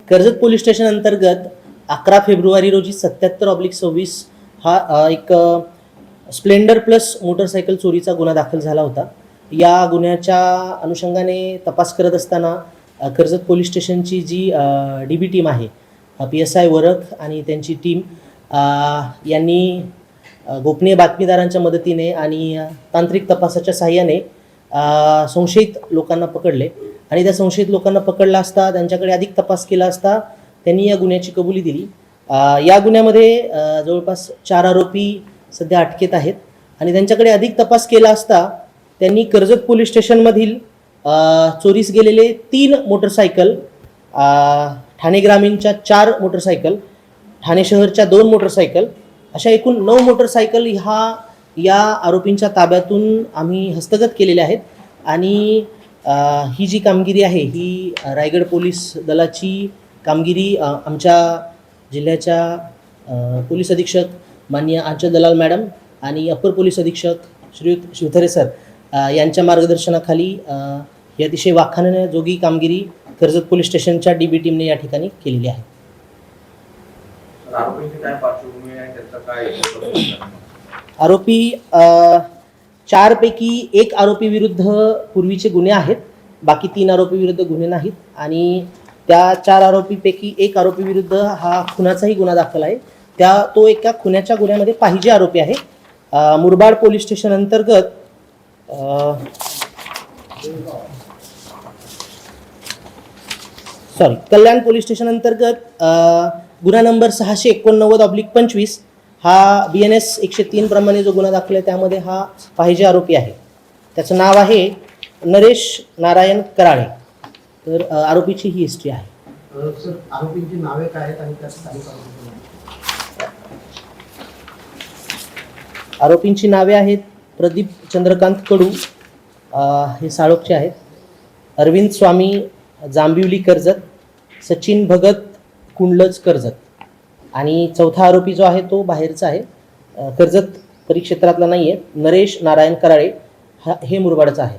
Karjat police station अंतर्गत 11 February रोजी 77/26 हा एक स्प्लेंडर प्लस मोटरसायकल चोरीचा गुन्हा दाखल झाला होता। या गुन्ह्याच्या अनुषंगाने तपास करत असताना कर्जत पोलीस स्टेशनची जी DB टीम आहे, PSI वरख आणि त्यांची टीम यांनी गोपनीय बातमीदारांच्या मदतीने आणि तांत्रिक तपासाच्या सहाय्याने संशयित लोकांना पकडले आणि त्या संशयित लोकांना पकडला असता त्यांच्याकडे अधिक तपास केला असता त्यांनी या गुन्ह्याची कबुली दिली। या गुन्ह्यामध्ये जवळपास 4 आरोपी सध्या अटकेत आहेत आणि त्यांच्याकडे अधिक तपास केला असता त्यांनी कर्जत पोलीस स्टेशनमधील चोरीस गेलेले 3 मोटरसायकल, ठाणे ग्रामीणच्या 4 मोटरसायकल, ठाणे शहरच्या 2 मोटरसायकल, अशा एकूण 9 मोटरसायकल या आरोपींच्या ताब्यातून आम्ही हस्तगत केलेल्या आहेत आणि ही जी कामगिरी आहे ही रायगड पोलीस दलाची कामगिरी आमच्या जिल्ह्याच्या पोलीस अधीक्षक माननीय आंचल दलाल मॅडम आणि अप्पर पोलीस अधीक्षक श्रीयुत शिवथरे सर यांच्या मार्गदर्शनाखाली ही अतिशय वाखाणण्याजोगी कामगिरी कर्जत पोलीस स्टेशनच्या DB टीमने या ठिकाणी केलेली आहे। आरोपी 4 पैकी 1 आरोपी विरुद्ध पूर्वीचे गुन्हे आहेत, बाकी 3 आरोपी विरुद्ध गुन्हे नाहीत आणि त्या 4 आरोपीपैकी 1 आरोपी विरुद्ध हा खुनाचाही गुन्हा दाखल आहे। तो एका खुनाच्या गुन्ह्यामध्ये पाहिजे आरोपी आहे। मुरबाड पोलीस स्टेशन अंतर्गत कल्याण पोलीस स्टेशन अंतर्गत गुन्हा नंबर 689/25 हा BNS 103 प्रमाणे जो गुन्हा दाखल आहे त्यामध्ये हा पाहिजे आरोपी आहे। त्याचं नाव आहे नरेश नारायण कराळे। तर आरोपीची ही हिस्ट्री आहे। सर, आरोपींची नावे काय आहेत आणि त्या स्थानिक आरोपींची नावे आहेत प्रदीप चंद्रकांत कडू, हे साळोखचे आहेत, अरविंद स्वामी जांभिवली कर्जत, सचिन भगत कुंडलज कर्जत आणि चौथा आरोपी जो आहे तो बाहेरचा आहे, कर्जत परिक्षेत्रातला नाही आहे, नरेश नारायण कराळे हे मुरबाडचा आहे।